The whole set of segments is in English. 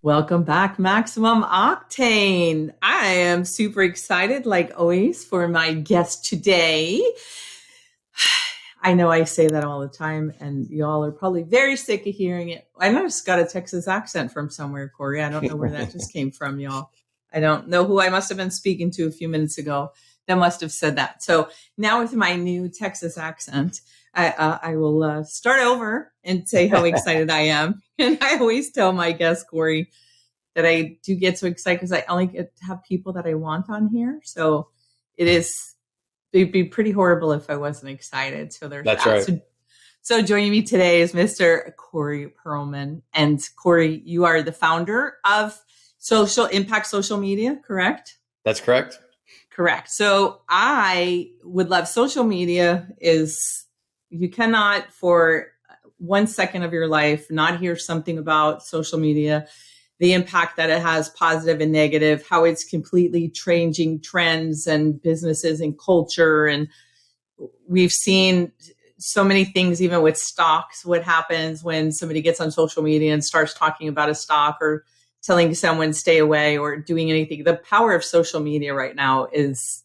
Welcome back, Maximum Octane. I am super excited, like always, for my guest today. I know I say that all the time, and y'all are probably very sick of hearing it. I just got a Texas accent from somewhere, Corey. I don't know where that just came from, y'all. I don't know who I must have been speaking to a few minutes ago that must have said that. So now with my new Texas accent, I will start over and say how excited I am. And I always tell my guest, Corey, that I do get so excited because I only get to have people that I want on here. So it'd be pretty horrible if I wasn't excited. So there's That's that. right. So joining me today is Mr. Corey Perlman. And Corey, you are the founder of Social Impact Social Media, correct? That's correct. Correct. So I would love social media is you cannot for 1 second of your life not hear something about social media, the impact that it has, positive and negative, how it's completely changing trends and businesses and culture. And we've seen so many things, even with stocks, what happens when somebody gets on social media and starts talking about a stock or telling someone stay away or doing anything. The power of social media right now is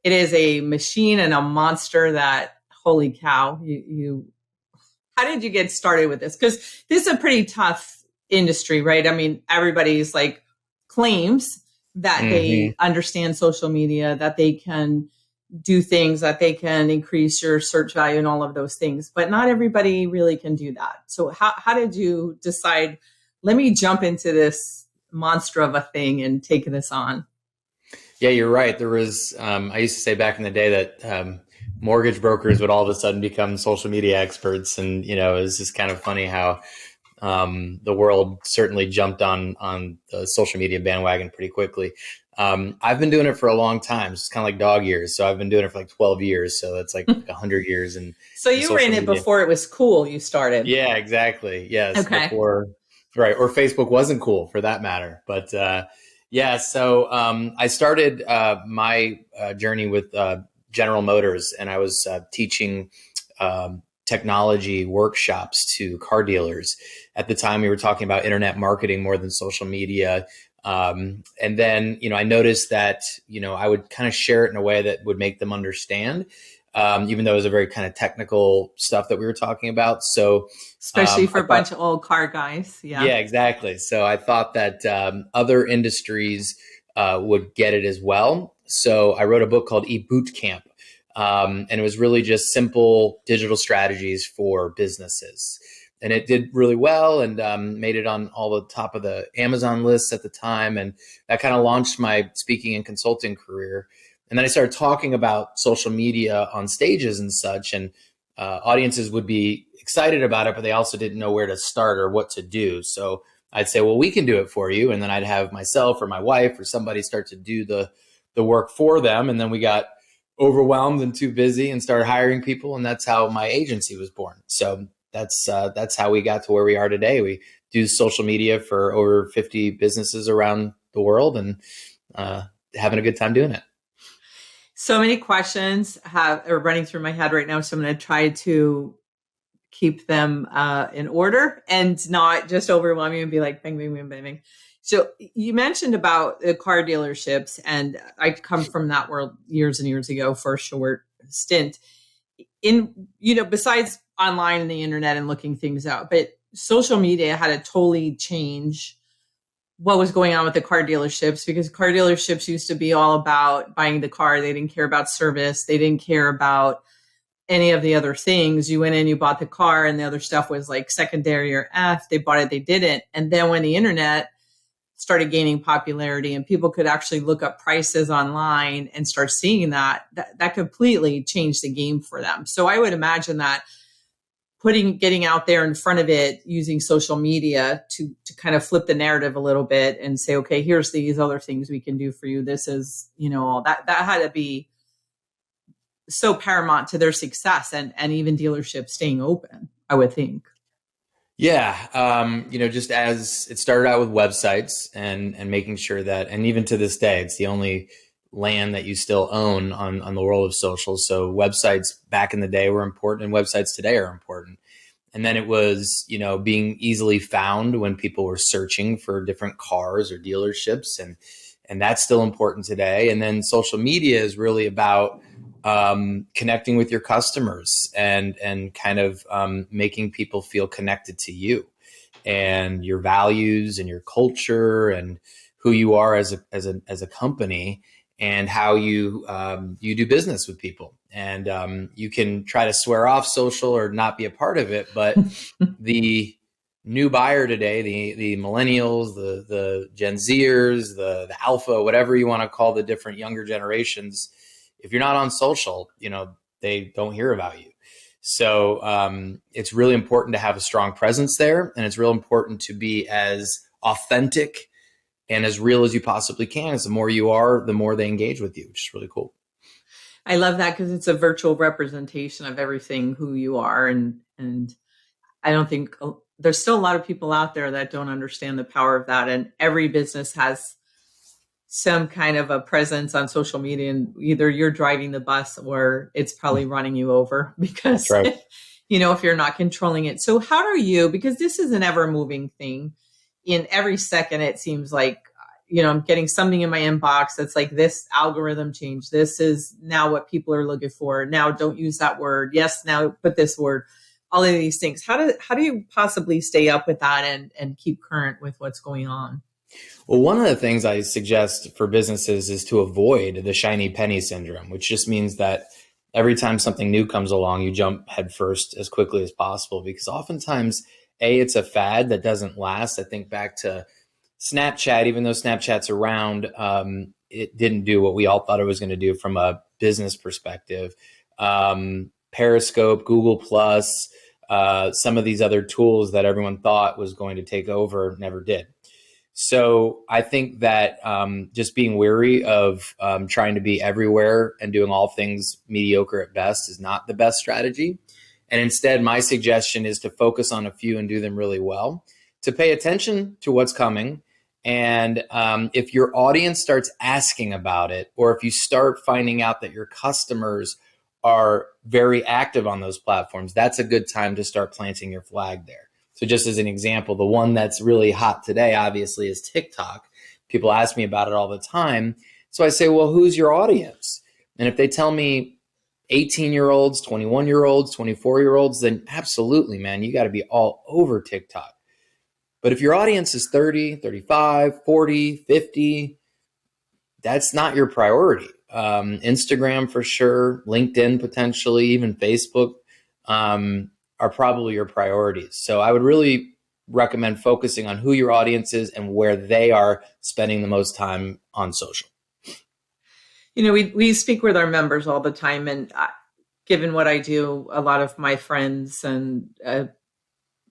a machine and a monster that, holy cow, how did you get started with this? Because this is a pretty tough industry, right? I mean, everybody's like claims that they understand social media, that they can do things, that they can increase your search value and all of those things, but not everybody really can do that. So how did you decide, let me jump into this monster of a thing and take this on? Yeah, you're right. There was, I used to say back in the day that mortgage brokers would all of a sudden become social media experts. And, it was just kind of funny how the world certainly jumped on the social media bandwagon pretty quickly. I've been doing it for a long time. It's kind of like dog years. So I've been doing it for like 12 years. So that's like 100 years. And so you were in it before it was cool, you started. Yeah, exactly. Yes. Okay. Before, right. Or Facebook wasn't cool for that matter. But yeah, so I started my journey with General Motors, and I was teaching technology workshops to car dealers. At the time, we were talking about internet marketing more than social media. And then, I noticed that, I would kind of share it in a way that would make them understand, even though it was a very kind of technical stuff that we were talking about. So, especially for a bunch of old car guys. Yeah, exactly. So I thought that other industries would get it as well. So I wrote a book called eBoot Camp. And it was really just simple digital strategies for businesses. And it did really well and made it on all the top of the Amazon lists at the time. And that kind of launched my speaking and consulting career. And then I started talking about social media on stages and such. And audiences would be excited about it, but they also didn't know where to start or what to do. So I'd say, well, we can do it for you. And then I'd have myself or my wife or somebody start to do the work for them. And then we got overwhelmed and too busy and started hiring people. And that's how my agency was born. So that's how we got to where we are today. We do social media for over 50 businesses around the world and having a good time doing it. So many questions are running through my head right now. So I'm going to try to keep them in order and not just overwhelm you and be like, bang, bang, bang, bang, bang. So you mentioned about the car dealerships, and I come from that world years and years ago for a short stint in, besides online and the internet and looking things out, but social media had to totally change what was going on with the car dealerships, because car dealerships used to be all about buying the car. They didn't care about service. They didn't care about any of the other things. You went in, you bought the car, and the other stuff was like secondary or F. They bought it, they didn't. And then when the internet started gaining popularity and people could actually look up prices online and start seeing that completely changed the game for them. So I would imagine that getting out there in front of it, using social media to kind of flip the narrative a little bit and say, okay, here's these other things we can do for you. This is, all that had to be so paramount to their success and even dealerships staying open, I would think. Yeah. Just as it started out with websites and making sure that, and even to this day, it's the only land that you still own on the world of social. So websites back in the day were important and websites today are important. And then it was, being easily found when people were searching for different cars or dealerships. And that's still important today. And then social media is really about connecting with your customers and kind of making people feel connected to you and your values and your culture and who you are as a company and how you do business with people. And you can try to swear off social or not be a part of it, but the new buyer today, the millennials, the Gen Zers, the alpha, whatever you want to call the different younger generations, if you're not on social, they don't hear about you. So it's really important to have a strong presence there, and it's real important to be as authentic and as real as you possibly can. As the more you are, the more they engage with you, which is really cool. I love that because it's a virtual representation of everything who you are. And I don't think there's still a lot of people out there that don't understand the power of that. And every business has some kind of a presence on social media, and either you're driving the bus or it's probably running you over because, right. If you're not controlling it. So how do you, because this is an ever moving thing, in every second, it seems like, I'm getting something in my inbox that's like, this algorithm change. This is now what people are looking for. Now don't use that word. Yes, now put this word. All of these things. How do you possibly stay up with that and keep current with what's going on? Well, one of the things I suggest for businesses is to avoid the shiny penny syndrome, which just means that every time something new comes along, you jump headfirst as quickly as possible, because oftentimes, it's a fad that doesn't last. I think back to Snapchat. Even though Snapchat's around, it didn't do what we all thought it was going to do from a business perspective. Periscope, Google Plus, some of these other tools that everyone thought was going to take over never did. So I think that just being weary of trying to be everywhere and doing all things mediocre at best is not the best strategy. And instead, my suggestion is to focus on a few and do them really well, to pay attention to what's coming. And if your audience starts asking about it, or if you start finding out that your customers are very active on those platforms, that's a good time to start planting your flag there. So just as an example, the one that's really hot today, obviously, is TikTok. People ask me about it all the time. So I say, well, who's your audience? And if they tell me 18-year-olds, 21-year-olds, 24-year-olds, then absolutely, man, you got to be all over TikTok. But if your audience is 30, 35, 40, 50, that's not your priority. Instagram for sure, LinkedIn potentially, even Facebook are probably your priorities. So I would really recommend focusing on who your audience is and where they are spending the most time on social. We speak with our members all the time, and given what I do, a lot of my friends and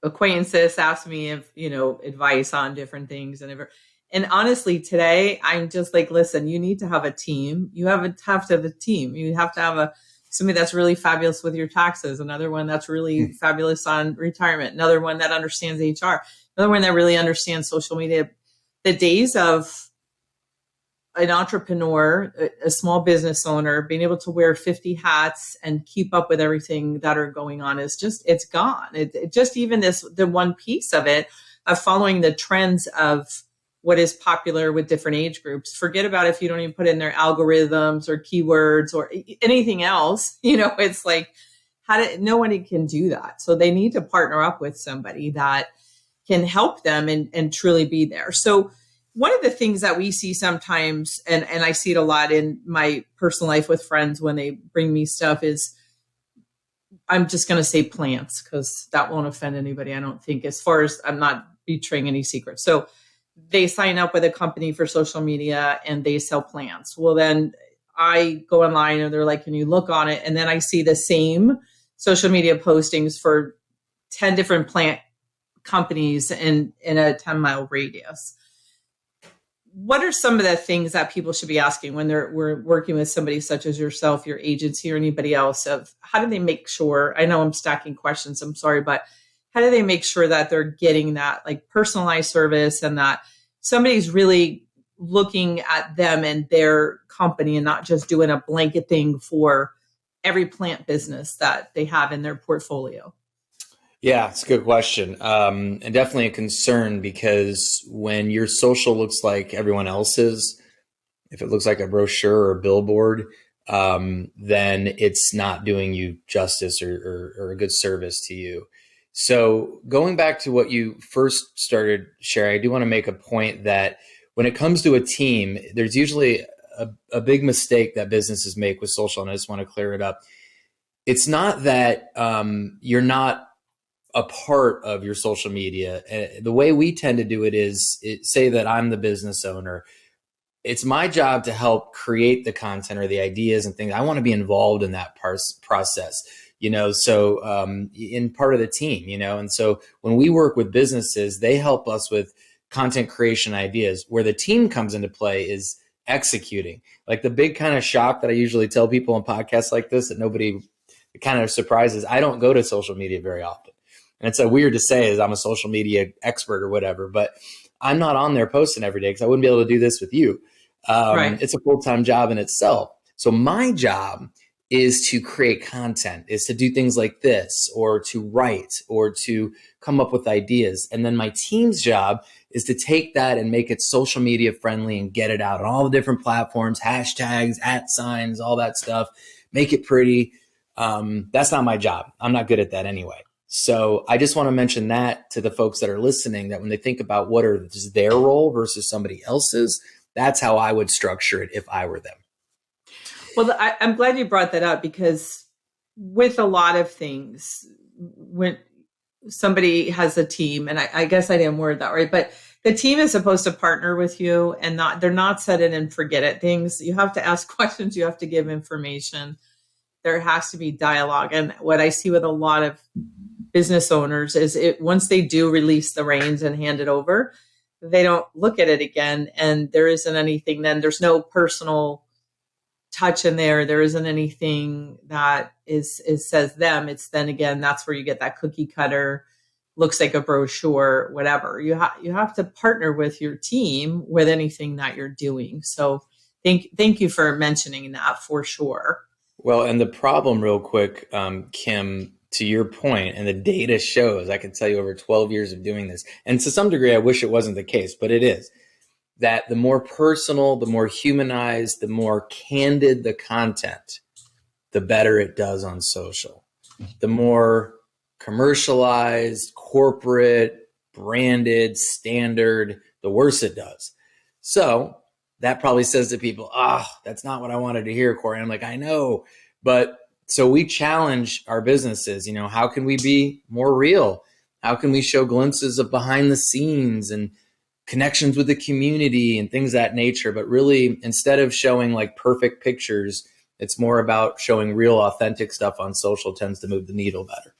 acquaintances ask me if, advice on different things. And honestly, today, I'm just like, listen, you need to have a team. You have to have a team. You have to have somebody that's really fabulous with your taxes, another one that's really fabulous on retirement, another one that understands HR, another one that really understands social media. The days of an entrepreneur, a small business owner, being able to wear 50 hats and keep up with everything that are going on is just, it's gone. It just, even the one piece of it, of following the trends of what is popular with different age groups. Forget about if you don't even put in their algorithms or keywords or anything else. It's like, nobody can do that. So they need to partner up with somebody that can help them and truly be there. So one of the things that we see sometimes, and I see it a lot in my personal life with friends when they bring me stuff, is, I'm just going to say plants because that won't offend anybody, I don't think, as far as I'm not betraying any secrets. So they sign up with a company for social media and they sell plants. Well, then I go online and they're like, can you look on it? And then I see the same social media postings for 10 different plant companies in a 10-mile radius. What are some of the things that people should be asking when we're working with somebody such as yourself, your agency, or anybody else, of how do they make sure, I know I'm stacking questions, I'm sorry, but how do they make sure that they're getting that like personalized service and that somebody's really looking at them and their company and not just doing a blanket thing for every plant business that they have in their portfolio? Yeah, it's a good question. And definitely a concern because when your social looks like everyone else's, if it looks like a brochure or a billboard, then it's not doing you justice or a good service to you. So going back to what you first started sharing, I do want to make a point that when it comes to a team, there's usually a big mistake that businesses make with social, and I just want to clear it up. It's not that you're not a part of your social media. The way we tend to do it is say that I'm the business owner. It's my job to help create the content or the ideas and things. I want to be involved in that process, so in part of the team, and so when we work with businesses, they help us with content creation ideas. Where the team comes into play is executing. Like the big kind of shock that I usually tell people on podcasts like this that nobody kind of surprises, I don't go to social media very often. And it's so weird to say as I'm a social media expert or whatever, but I'm not on there posting every day because I wouldn't be able to do this with you. Right. It's a full-time job in itself. So my job is to create content, is to do things like this, or to write, or to come up with ideas. And then my team's job is to take that and make it social media friendly and get it out on all the different platforms, hashtags, @signs, all that stuff, make it pretty. That's not my job. I'm not good at that anyway. So I just want to mention that to the folks that are listening, that when they think about what is their role versus somebody else's, that's how I would structure it if I were them. Well, I'm glad you brought that up, because with a lot of things, when somebody has a team, and I guess I didn't word that right, but the team is supposed to partner with you, and they're not set it and forget it things. You have to ask questions. You have to give information. There has to be dialogue. And what I see with a lot of business owners is once they do release the reins and hand it over, they don't look at it again. And there isn't anything, then there's no personal touch in there. There isn't anything that says them. It's then again, that's where you get that cookie cutter, looks like a brochure, whatever. You have to partner with your team with anything that you're doing. So thank you for mentioning that for sure. Well, and the problem real quick, Kim, to your point, and the data shows, I can tell you over 12 years of doing this, and to some degree, I wish it wasn't the case, but it is, that the more personal, the more humanized, the more candid the content, the better it does on social. The more commercialized, corporate, branded, standard, the worse it does. So that probably says to people, that's not what I wanted to hear, Corey. I'm like, I know. But so we challenge our businesses, how can we be more real? How can we show glimpses of behind the scenes and connections with the community and things of that nature? But really, instead of showing like perfect pictures, it's more about showing real, authentic stuff on social tends to move the needle better.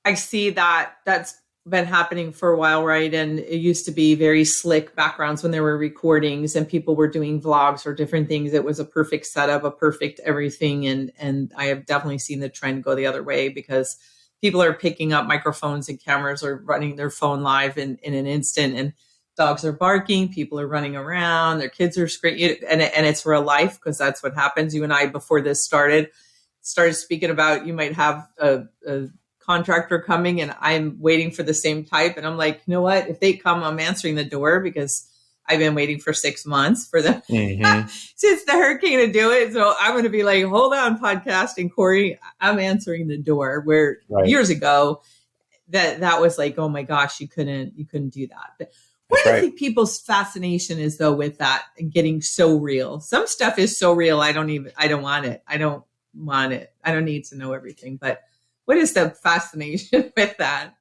I see that that's been happening for a while, right? And it used to be very slick backgrounds when there were recordings and people were doing vlogs or different things. It was a perfect setup, a perfect everything. And I have definitely seen the trend go the other way, because people are picking up microphones and cameras or running their phone live in an instant, and dogs are barking, people are running around, their kids are screaming, and it's real life, because that's what happens. You and I, before this started speaking about, you might have a contractor coming and I'm waiting for the same type. And I'm like, you know what? If they come, I'm answering the door, because I've been waiting for 6 months for them since the hurricane to do it. So I'm going to be like, hold on, podcasting, Corey, I'm answering the door. Where years ago that was like, oh my gosh, you couldn't do that. But what do you think people's fascination is though with that and getting so real? Some stuff is so real. I don't want it. I don't need to know everything, but what is the fascination with that?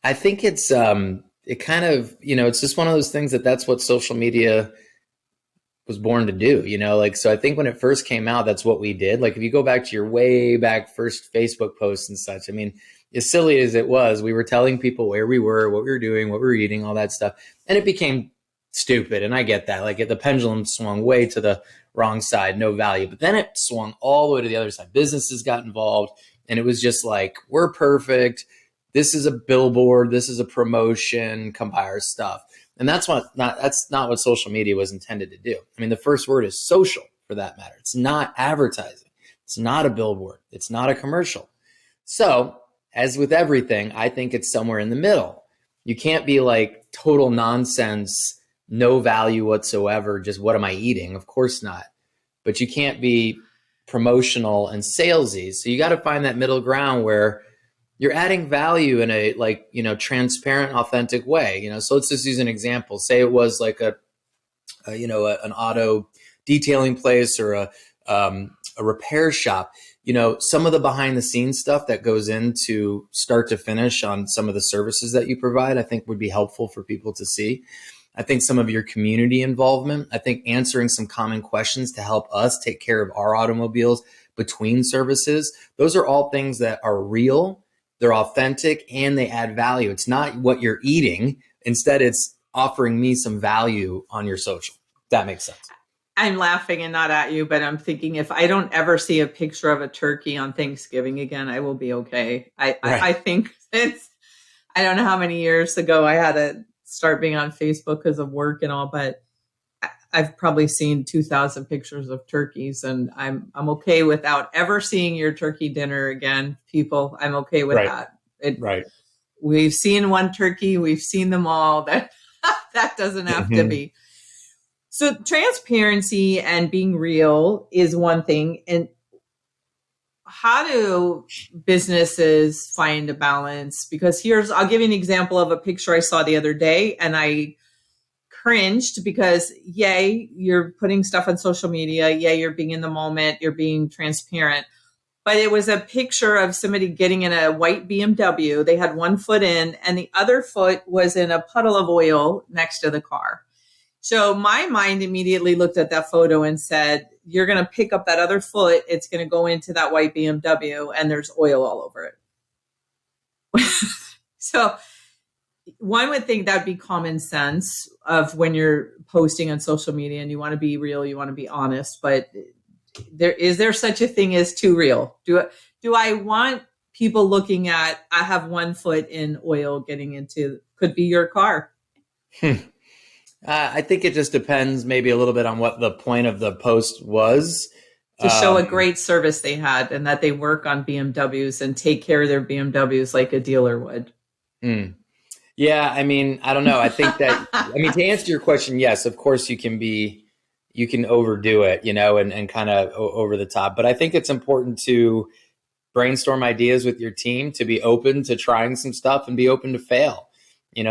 I think it's, it kind of, it's just one of those things that's what social media was born to do, so I think when it first came out, that's what we did. Like if you go back to your way back first Facebook posts and such, I mean, as silly as it was, we were telling people where we were, what we were doing, what we were eating, all that stuff. And it became stupid. And I get that. Like the pendulum swung way to the wrong side, no value. But then it swung all the way to the other side. Businesses got involved. And it was just like, we're perfect. This is a billboard. This is a promotion. Come buy our stuff. And that's not what social media was intended to do. I mean, the first word is social, for that matter. It's not advertising. It's not a billboard. It's not a commercial. So, as with everything, I think it's somewhere in the middle. You can't be like total nonsense, no value whatsoever, just what am I eating? Of course not. But you can't be promotional and salesy. So you got to find that middle ground where you're adding value in a like, transparent, authentic way. So let's just use an example. Say it was like an auto detailing place or a repair shop. Some of the behind the scenes stuff that goes into start to finish on some of the services that you provide, I think would be helpful for people to see. I think some of your community involvement, I think answering some common questions to help us take care of our automobiles between services. Those are all things that are real, they're authentic, and they add value. It's not what you're eating. Instead, it's offering me some value on your social. That makes sense. I'm laughing and not at you, but I'm thinking if I don't ever see a picture of a turkey on Thanksgiving again, I will be okay. I think I don't know how many years ago I had to start being on Facebook because of work and all, but I've probably seen 2,000 pictures of turkeys, and I'm okay without ever seeing your turkey dinner again, people. I'm okay with that. Right. We've seen one turkey. We've seen them all. That doesn't have to be. So transparency and being real is one thing. And how do businesses find a balance? Because I'll give you an example of a picture I saw the other day, and I cringed because yay, you're putting stuff on social media. Yay, you're being in the moment. You're being transparent. But it was a picture of somebody getting in a white BMW. They had one foot in and the other foot was in a puddle of oil next to the car. So my mind immediately looked at that photo and said, you're going to pick up that other foot. It's going to go into that white BMW and there's oil all over it. So one would think that'd be common sense of when you're posting on social media and you want to be real, you want to be honest, but is there such a thing as too real? Do I want people looking at, I have one foot in oil getting into, could be your car? I think it just depends maybe a little bit on what the point of the post was. To show a great service they had and that they work on BMWs and take care of their BMWs like a dealer would. Yeah, I mean, I don't know. I think that, to answer your question, yes, of course you can overdo it, and kind of over the top. But I think it's important to brainstorm ideas with your team, to be open to trying some stuff and be open to fail.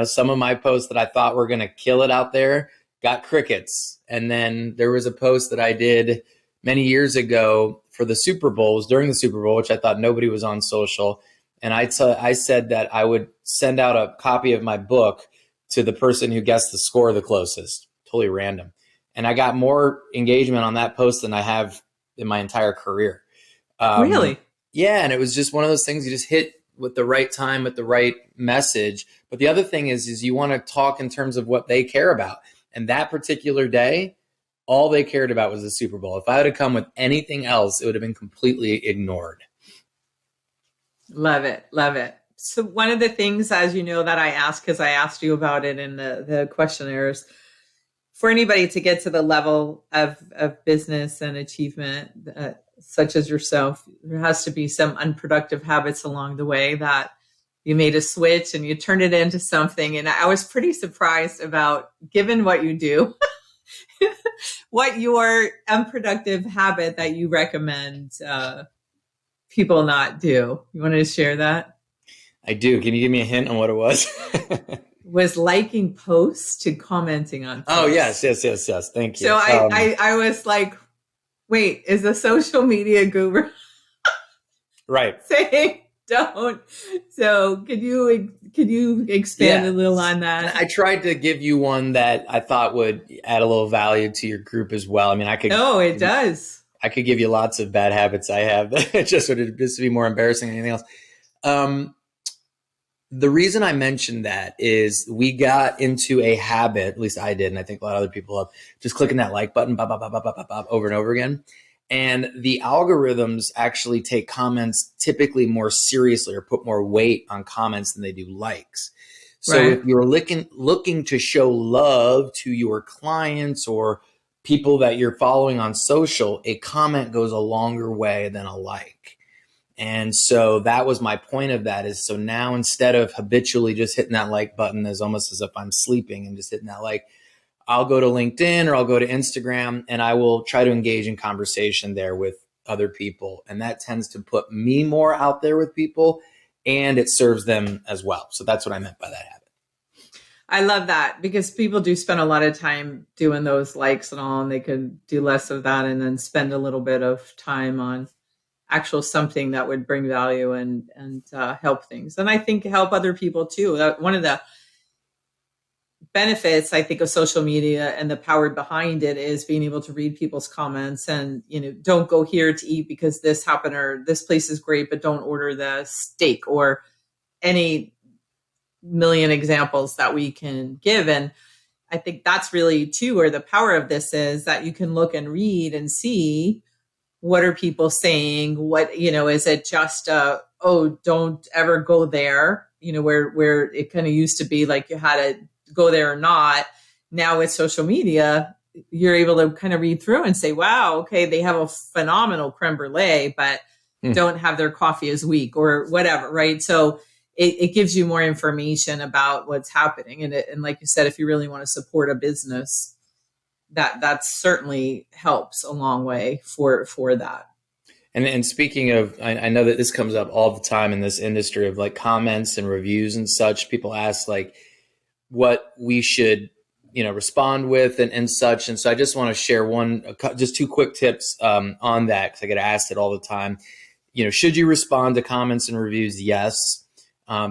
Some of my posts that I thought were going to kill it out there got crickets. And then there was a post that I did many years ago for the Super Bowls, during the Super Bowl, which I thought nobody was on social. And I said that I would send out a copy of my book to the person who guessed the score the closest. Totally random. And I got more engagement on that post than I have in my entire career. Really? Yeah. And it was just one of those things you just hit with the right time, with the right message. But the other thing is you want to talk in terms of what they care about. And that particular day, all they cared about was the Super Bowl. If I had come with anything else, it would have been completely ignored. Love it. Love it. So one of the things, as you know, that I asked, because I asked you about it in the questionnaires, for anybody to get to the level of business and achievement, such as yourself, there has to be some unproductive habits along the way that you made a switch and you turned it into something. And I was pretty surprised about, given what you do, what your unproductive habit that you recommend people not do. You want to share that? I do. Can you give me a hint on what it was? Was liking posts to commenting on posts. Oh, yes. Thank you. So I was like, wait, is the social media guru right saying don't? So could you expand a little on that? I tried to give you one that I thought would add a little value to your group as well. It does. I could give you lots of bad habits I have that just would be more embarrassing than anything else. The reason I mentioned that is we got into a habit, at least I did, and I think a lot of other people have, just clicking that like button over and over again. And the algorithms actually take comments typically more seriously or put more weight on comments than they do likes. So if you're looking to show love to your clients or people that you're following on social, a comment goes a longer way than a like. And so that was my point of that is, so now instead of habitually just hitting that like button as almost as if I'm sleeping and just hitting that like, I'll go to LinkedIn or I'll go to Instagram and I will try to engage in conversation there with other people. And that tends to put me more out there with people and it serves them as well. So that's what I meant by that habit. I love that because people do spend a lot of time doing those likes and all, and they could do less of that and then spend a little bit of time on actual something that would bring value and help things. And I think help other people too. One of the benefits, I think, of social media and the power behind it is being able to read people's comments and, don't go here to eat because this happened or this place is great, but don't order the steak or any million examples that we can give. And I think that's really too where the power of this is, that you can look and read and see what are people saying, what, is it just oh, don't ever go there, where it kind of used to be like you had to go there or not. Now with social media, you're able to kind of read through and say, wow, okay, they have a phenomenal creme brulee, but don't have their coffee as weak or whatever, right? So it gives you more information about what's happening. And like you said, if you really want to support a business, that certainly helps a long way for that. And speaking of, I know that this comes up all the time in this industry of like comments and reviews and such. People ask like what we should, respond with and such. And so I just want to share just two quick tips on that, because I get asked it all the time. Should you respond to comments and reviews? Yes.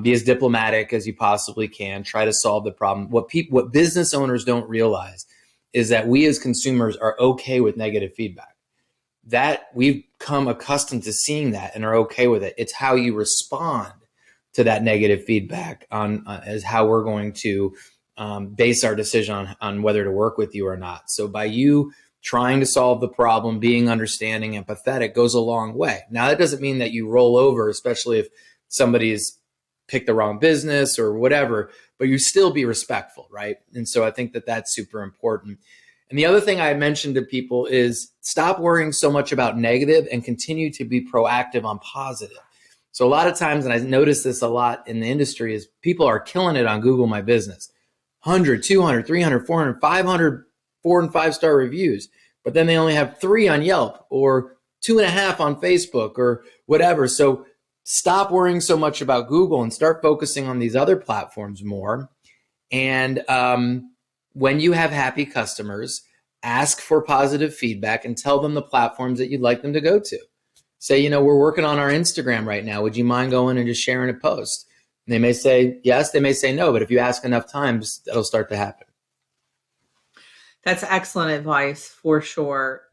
Be as diplomatic as you possibly can. Try to solve the problem. What business owners don't realize is that we as consumers are okay with negative feedback. That we've come accustomed to seeing that and are okay with it. It's how you respond to that negative feedback as how we're going to base our decision on whether to work with you or not. So by you trying to solve the problem, being understanding, empathetic goes a long way. Now, that doesn't mean that you roll over, especially if somebody's picked the wrong business or whatever, but you still be respectful, right? And so I think that that's super important. And the other thing I mentioned to people is stop worrying so much about negative and continue to be proactive on positive. So a lot of times, and I notice this a lot in the industry, is people are killing it on Google My Business. 100, 200, 300, 400, 500 4 and 5 star reviews, but then they only have 3 on Yelp or 2.5 on Facebook or whatever. So stop worrying so much about Google and start focusing on these other platforms more. And when you have happy customers, ask for positive feedback and tell them the platforms that you'd like them to go to. Say, we're working on our Instagram right now. Would you mind going and just sharing a post? And they may say yes, they may say no, but if you ask enough times, that'll start to happen. That's excellent advice for sure.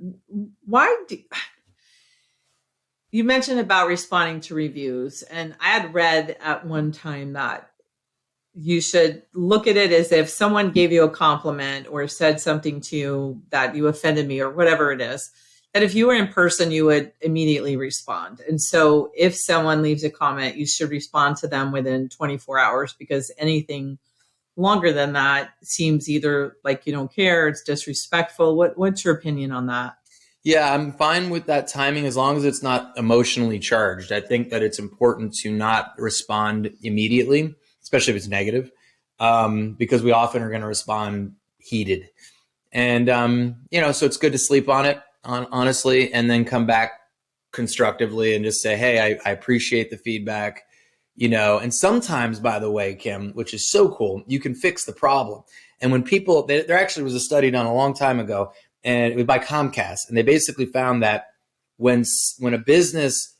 You mentioned about responding to reviews, and I had read at one time that you should look at it as if someone gave you a compliment or said something to you that you offended me or whatever it is, that if you were in person, you would immediately respond. And so if someone leaves a comment, you should respond to them within 24 hours, because anything longer than that seems either like you don't care, it's disrespectful. What's your opinion on that? Yeah, I'm fine with that timing as long as it's not emotionally charged. I think that it's important to not respond immediately, especially if it's negative, because we often are going to respond heated. And, so it's good to sleep on it, honestly, and then come back constructively and just say, hey, I appreciate the feedback, and sometimes, by the way, Kim, which is so cool, you can fix the problem. And when people, there actually was a study done a long time ago, and it was by Comcast, and they basically found that when a business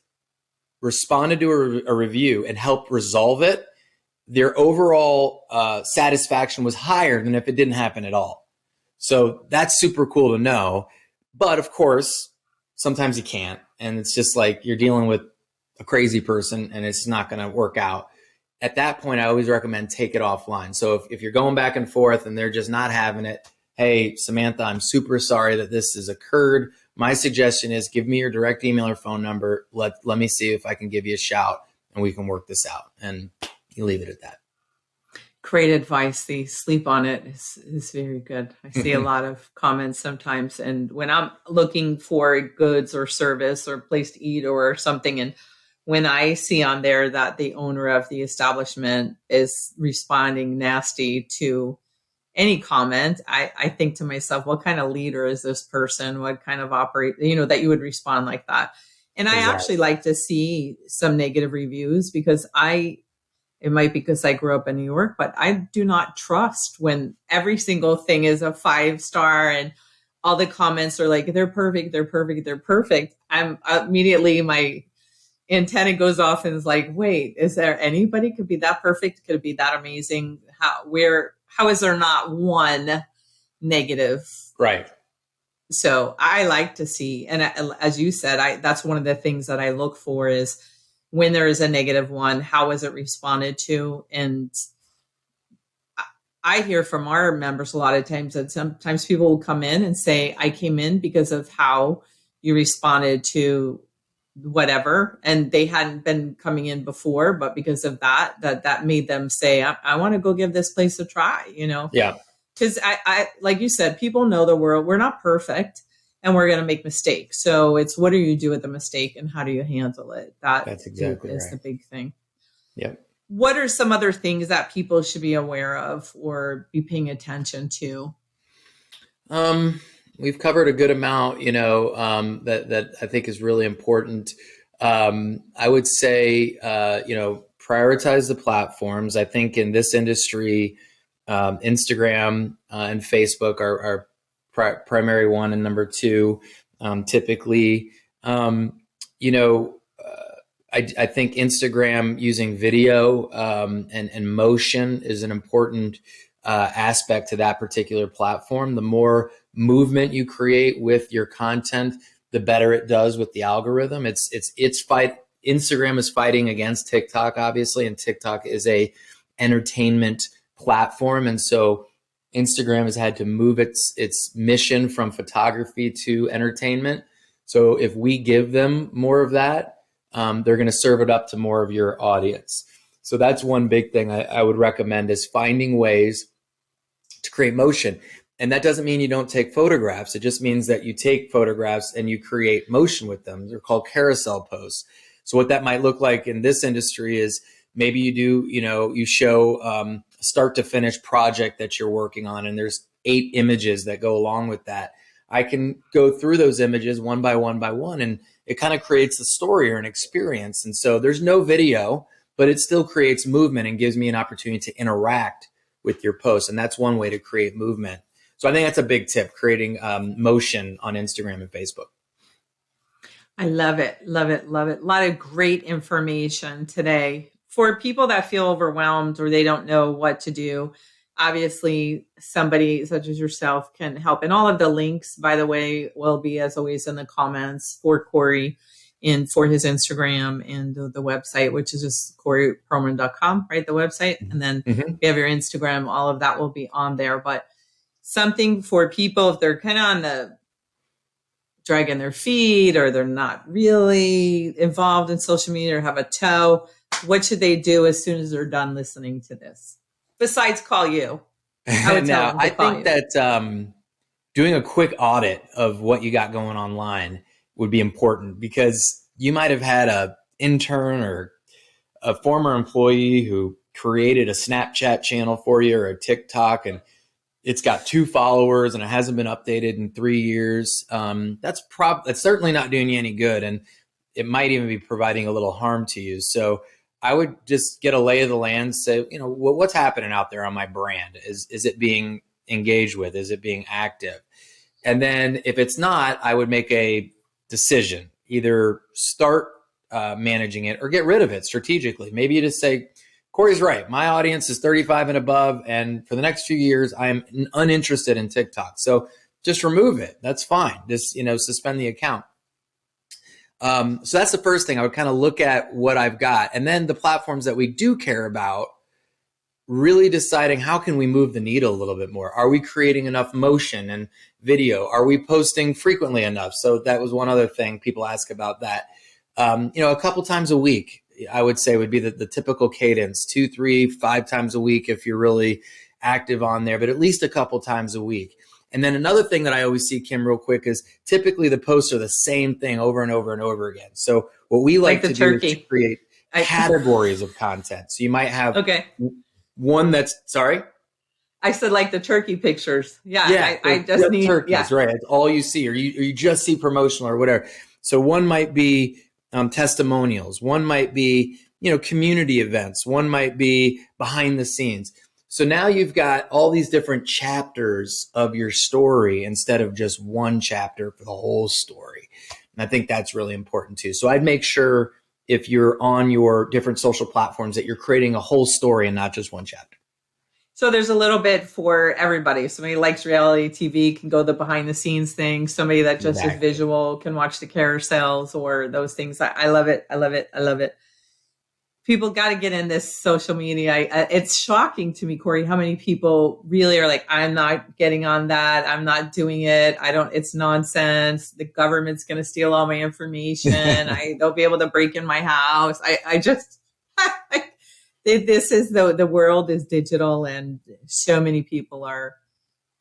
responded to a review and helped resolve it, their overall satisfaction was higher than if it didn't happen at all. So that's super cool to know. But of course, sometimes you can't. And it's just like you're dealing with a crazy person and it's not going to work out. At that point, I always recommend take it offline. So if you're going back and forth and they're just not having it, hey, Samantha, I'm super sorry that this has occurred. My suggestion is give me your direct email or phone number. Let me see if I can give you a shout and we can work this out. And you leave it at that. Great advice. The sleep on it is very good. I see a lot of comments sometimes. And when I'm looking for goods or service or place to eat or something, and when I see on there that the owner of the establishment is responding nasty to any comment, I think to myself, what kind of leader is this person? What kind of that you would respond like that? And I Exactly. actually like to see some negative reviews because it might be because I grew up in New York, but I do not trust when every single thing is a 5-star and all the comments are like, they're perfect, they're perfect, they're perfect. I'm immediately, my antenna goes off and is like, wait, is there anybody could be that perfect? Could it be that amazing? How is there not one negative? Right. So I like to see, and as you said, that's one of the things that I look for is when there is a negative one, how is it responded to? And I hear from our members a lot of times that sometimes people will come in and say, I came in because of how you responded to whatever, and they hadn't been coming in before, but because of that made them say, I want to go give this place a try, Yeah. because I like you said, people know the world. We're not perfect and we're going to make mistakes. So it's, what do you do with the mistake and how do you handle it? That's exactly is right. the big thing. Yep. What are some other things that people should be aware of or be paying attention to? We've covered a good amount, that I think is really important. I would say, prioritize the platforms. I think in this industry, Instagram and Facebook are primary one and number two. Typically, I think Instagram using video and motion is an important aspect to that particular platform. The more movement you create with your content, the better it does with the algorithm. Instagram is fighting against TikTok, obviously, and TikTok is a entertainment platform, and so Instagram has had to move its mission from photography to entertainment. So if we give them more of that, they're going to serve it up to more of your audience. So that's one big thing I would recommend, is finding ways to create motion. And that doesn't mean you don't take photographs. It just means that you take photographs and you create motion with them. They're called carousel posts. So what that might look like in this industry is maybe you show a start to finish project that you're working on, and there's 8 images that go along with that. I can go through those images one by one, and it kind of creates a story or an experience. And so there's no video, but it still creates movement and gives me an opportunity to interact with your post. And that's one way to create movement. So I think that's a big tip, creating motion on Instagram and Facebook. I love it. Love it. Love it. A lot of great information today for people that feel overwhelmed or they don't know what to do. Obviously, somebody such as yourself can help. And all of the links, by the way, will be, as always, in the comments for Corey and for his Instagram and the website, which is just coreyperlman.com, right? The website. And then we have your Instagram. All of that will be on there. But something for people, if they're kind of on the dragging their feet or they're not really involved in social media or have a toe, what should they do as soon as they're done listening to this? Besides call you. I think that doing a quick audit of what you got going online would be important, because you might have had an intern or a former employee who created a Snapchat channel for you or a TikTok, and it's got 2 followers and it hasn't been updated in 3 years. That's certainly not doing you any good, and it might even be providing a little harm to you. So I would just get a lay of the land, say, what's happening out there on my brand? Is it being engaged with? Is it being active? And then if it's not, I would make a decision, either start managing it or get rid of it strategically. Maybe you just say, Corey's right. My audience is 35 and above, and for the next few years, I am uninterested in TikTok. So just remove it. That's fine. Just, suspend the account. So that's the first thing. I would kind of look at what I've got, and then the platforms that we do care about, really deciding how can we move the needle a little bit more. Are we creating enough motion and video? Are we posting frequently enough? So that was one other thing people ask about that. A couple times a week, I would say, would be the typical cadence, 2, 3, 5 times a week if you're really active on there, but at least a couple times a week. And then another thing that I always see, Kim, real quick, is typically the posts are the same thing over and over and over again. So what we like to do is to create categories of content. So you might have one that's, sorry? I said like the turkey pictures. Yeah. I just need turkeys, right? It's all you see, or you just see promotional or whatever. So one might be testimonials. One might be, community events. One might be behind the scenes. So now you've got all these different chapters of your story instead of just one chapter for the whole story. And I think that's really important too. So I'd make sure if you're on your different social platforms that you're creating a whole story and not just one chapter. So there's a little bit for everybody. Somebody who likes reality TV can go the behind the scenes thing. Somebody that just is visual can watch the carousels or those things. I love it. I love it. I love it. People got to get in this social media. It's shocking to me, Corey, how many people really are like, I'm not getting on that. I'm not doing it. It's nonsense. The government's going to steal all my information. They'll be able to break in my house. This is the world is digital and so many people are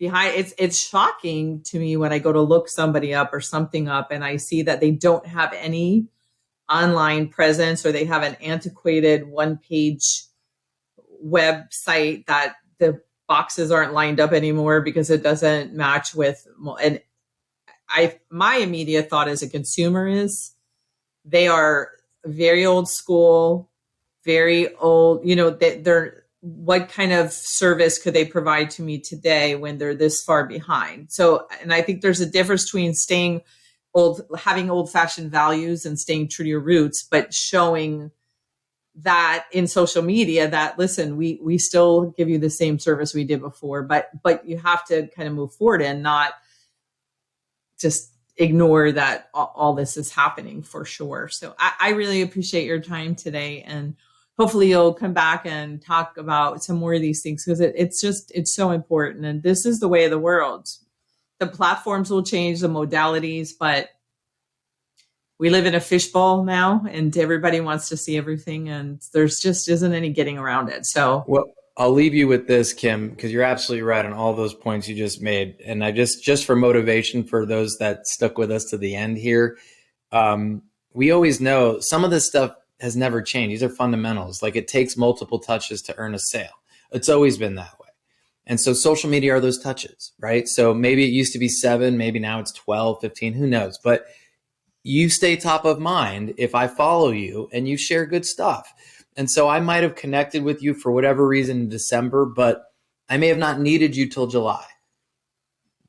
behind. It's shocking to me when I go to look somebody up or something up and I see that they don't have any online presence or they have an antiquated one-page website that the boxes aren't lined up anymore because it doesn't match with. And my immediate thought as a consumer is they are very old school, very old, they're what kind of service could they provide to me today when they're this far behind? So, and I think there's a difference between having old fashioned values and staying true to your roots, but showing that in social media that, listen, we still give you the same service we did before, but you have to kind of move forward and not just ignore that all this is happening for sure. So I really appreciate your time today, and hopefully you'll come back and talk about some more of these things because it's so important. And this is the way of the world. The platforms will change, the modalities, but we live in a fishbowl now and everybody wants to see everything and there's just isn't any getting around it. So, well, I'll leave you with this, Kim, because you're absolutely right on all those points you just made. And I just for motivation for those that stuck with us to the end here, we always know some of this stuff has never changed. These are fundamentals. Like it takes multiple touches to earn a sale. It's always been that way. And so social media are those touches, right? So maybe it used to be 7, maybe now it's 12, 15, who knows? But you stay top of mind if I follow you and you share good stuff. And so I might have connected with you for whatever reason in December, but I may have not needed you till July.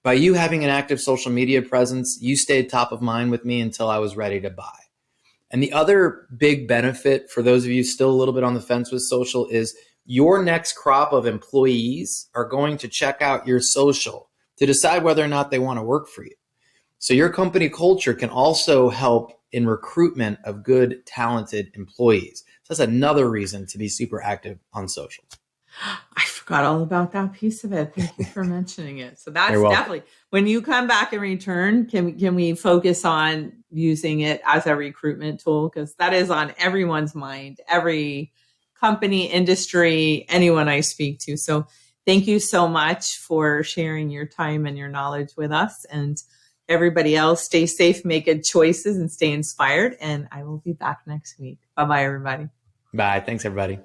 By you having an active social media presence, you stayed top of mind with me until I was ready to buy. And the other big benefit for those of you still a little bit on the fence with social is your next crop of employees are going to check out your social to decide whether or not they want to work for you. So your company culture can also help in recruitment of good, talented employees. So that's another reason to be super active on social. I forgot all about that piece of it. Thank you for mentioning it. So that's definitely, when you come back in return, can we focus on using it as a recruitment tool? Because that is on everyone's mind, every company, industry, anyone I speak to. So thank you so much for sharing your time and your knowledge with us. And everybody else, stay safe, make good choices, and stay inspired. And I will be back next week. Bye-bye, everybody. Bye. Thanks, everybody.